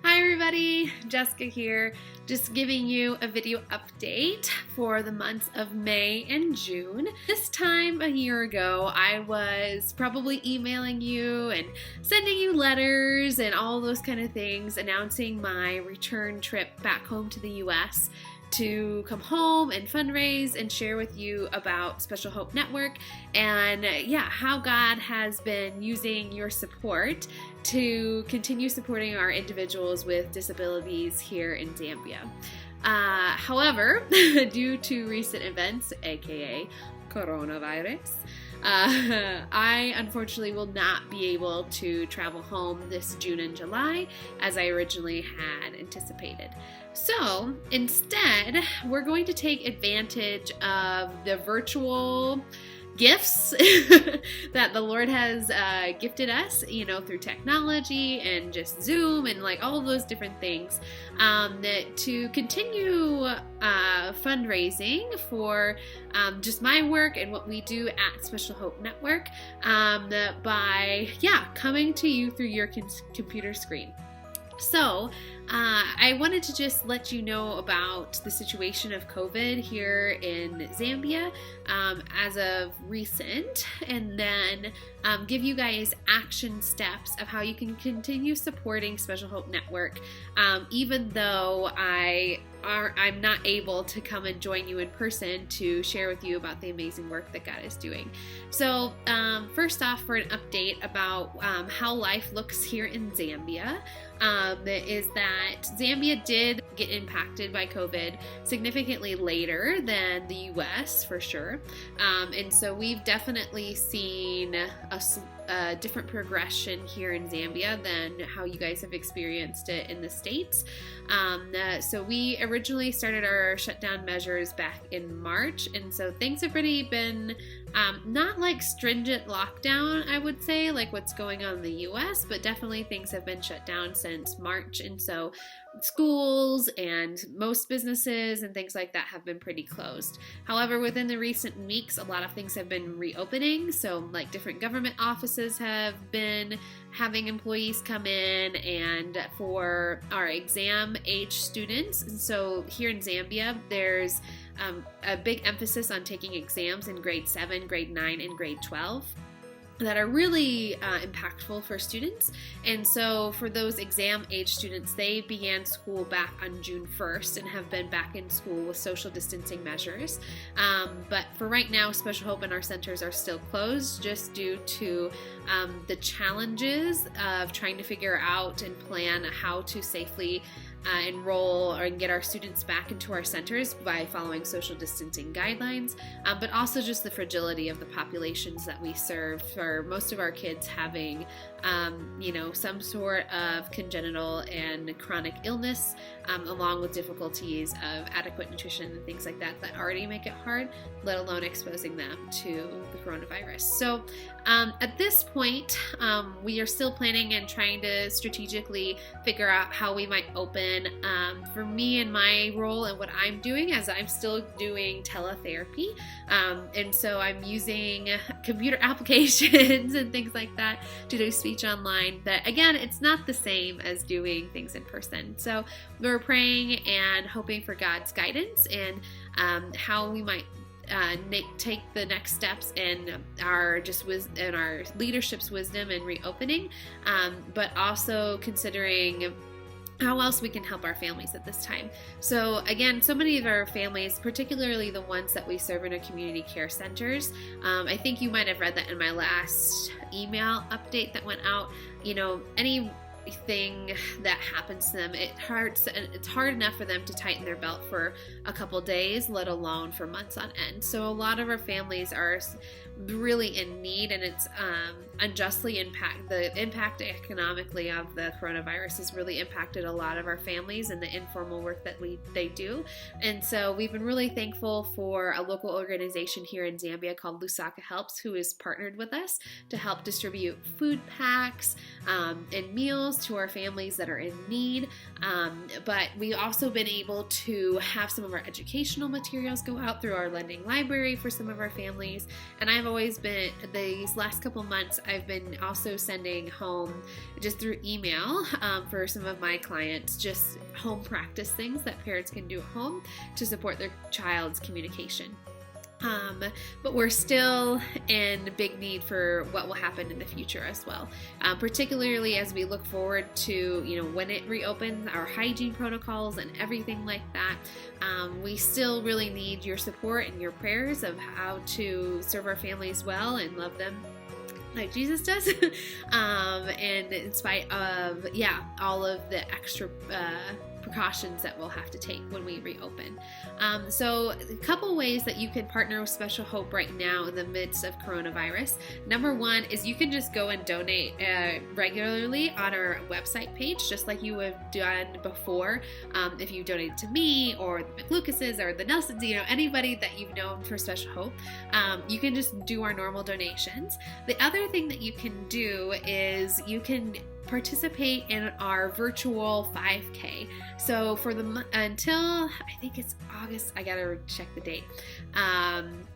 Hi everybody, Jessica here, just giving you a video update for the months of May and June. This time a year ago, I was probably emailing you and sending you letters and all those kind of things announcing my return trip back home to the US to come home and fundraise and share with you about Special Hope Network and how God has been using your support to continue supporting our individuals with disabilities here in Zambia. However, due to recent events, aka coronavirus, I unfortunately will not be able to travel home this June and July as I originally had anticipated. So instead, we're going to take advantage of the virtual gifts that the Lord has gifted us, through technology and just Zoom and like all of those different things, to continue fundraising for just my work and what we do at Special Hope Network by coming to you through your computer screen. So I wanted to just let you know about the situation of COVID here in Zambia as of recent, and then give you guys action steps of how you can continue supporting Special Hope Network, even though I'm not able to come and join you in person to share with you about the amazing work that God is doing. So first off, for an update about how life looks here in Zambia, is that Zambia did get impacted by COVID significantly later than the US for sure. And so we've definitely seen a different progression here in Zambia than how you guys have experienced it in the States. So we originally started our shutdown measures back in March, and so things have really been not like stringent lockdown, I would say, like what's going on in the US, but definitely things have been shut down since March, and so schools and most businesses and things like that have been pretty closed. However, within the recent weeks, a lot of things have been reopening. So like different government offices have been having employees come in, and for our exam age students. And so here in Zambia, there's a big emphasis on taking exams in grade 7, grade 9, and grade 12 that are really impactful for students. And so for those exam age students, they began school back on June 1st and have been back in school with social distancing measures. But for right now, Special Hope and our centers are still closed just due to the challenges of trying to figure out and plan how to safely enroll and get our students back into our centers by following social distancing guidelines, but also just the fragility of the populations that we serve, for most of our kids having some sort of congenital and chronic illness, along with difficulties of adequate nutrition and things like that already make it hard, let alone exposing them to the coronavirus. So at this point, we are still planning and trying to strategically figure out how we might open. For me and my role and what I'm doing, as I'm still doing teletherapy, and so I'm using computer applications and things like that to do speech online. But again, it's not the same as doing things in person. So we're praying and hoping for God's guidance and how we might take the next steps in our leadership's wisdom and reopening, but also considering how else we can help our families at this time. So again, so many of our families, particularly the ones that we serve in our community care centers, I think you might have read that in my last email update that went out, anything that happens to them, it hurts, and it's hard enough for them to tighten their belt for a couple days, let alone for months on end. So a lot of our families are really in need, and it's unjustly impact economically of the coronavirus has really impacted a lot of our families and the informal work that they do. And so we've been really thankful for a local organization here in Zambia called Lusaka Helps, who has partnered with us to help distribute food packs and meals to our families that are in need. But we've also been able to have some of our educational materials go out through our lending library for some of our families. And I'm I've always been, these last couple months, I've been also sending home just through email for some of my clients, just home practice things that parents can do at home to support their child's communication. But we're still in big need for what will happen in the future as well, particularly as we look forward to, when it reopens, our hygiene protocols and everything like that. We still really need your support and your prayers of how to serve our families well and love them like Jesus does, and in spite of, all of the extra precautions that we'll have to take when we reopen. So a couple ways that you can partner with Special Hope right now in the midst of coronavirus. Number one is you can just go and donate regularly on our website page, just like you have done before. If you donated to me or the McLucases or the Nelsons, anybody that you've known for Special Hope, you can just do our normal donations. The other thing that you can do is you can participate in our virtual 5K. So for until I think it's August, I gotta check the date,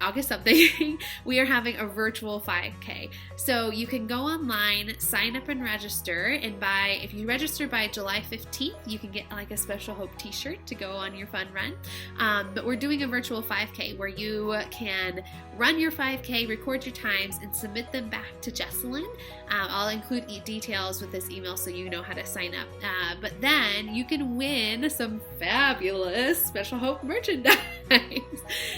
August something, we are having a virtual 5K. So you can go online, sign up and register, and if you register by July 15th, you can get like a Special Hope t-shirt to go on your fun run. But we're doing a virtual 5K where you can run your 5K, record your times, and submit them back to Jesselyn. I'll include details with this email so you know how to sign up. But then you can win some fabulous Special Hope merchandise.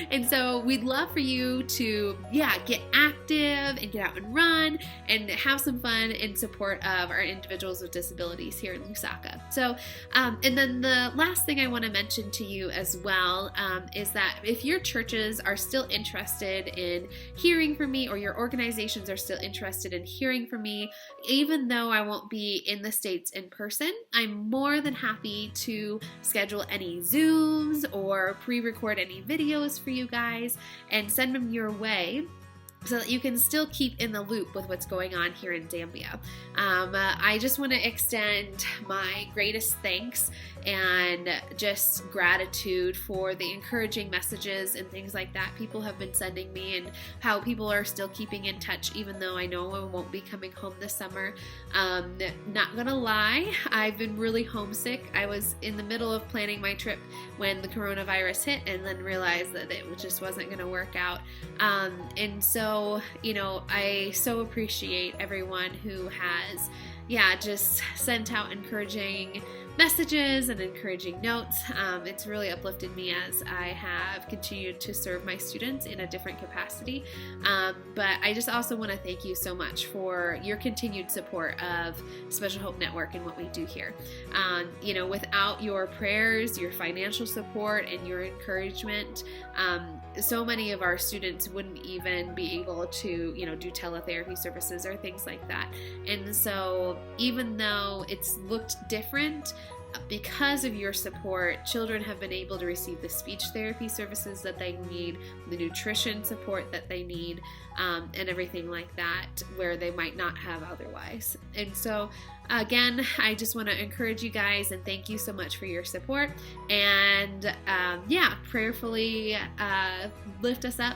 And so we'd love for you to, get active and get out and run and have some fun in support of our individuals with disabilities here in Lusaka. So, and then the last thing I want to mention to you as well is that if your churches are still interested in hearing from me, or your organizations are still interested in hearing from me, even though I won't be in the States in person, I'm more than happy to schedule any Zooms or pre-record any videos for you guys and send them your way, so that you can still keep in the loop with what's going on here in Zambia. I just want to extend my greatest thanks and just gratitude for the encouraging messages and things like that people have been sending me, and how people are still keeping in touch even though I know I won't be coming home this summer. Not gonna lie, I've been really homesick. I was in the middle of planning my trip when the coronavirus hit, and then realized that it just wasn't gonna work out. And so, I so appreciate everyone who has, just sent out encouraging messages and encouraging notes. It's really uplifted me as I have continued to serve my students in a different capacity. But I just also want to thank you so much for your continued support of Special Hope Network and what we do here. Without your prayers, your financial support, and your encouragement, so many of our students wouldn't even be able to, do teletherapy services or things like that. And so even though it's looked different, because of your support, children have been able to receive the speech therapy services that they need, the nutrition support that they need, and everything like that, where they might not have otherwise. And so, again, I just want to encourage you guys and thank you so much for your support. And prayerfully lift us up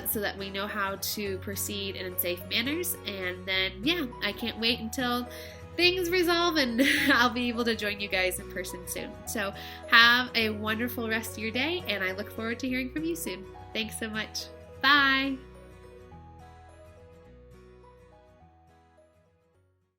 so that we know how to proceed in safe manners. And then, I can't wait until things resolve and I'll be able to join you guys in person soon. So have a wonderful rest of your day, and I look forward to hearing from you soon. Thanks so much. Bye.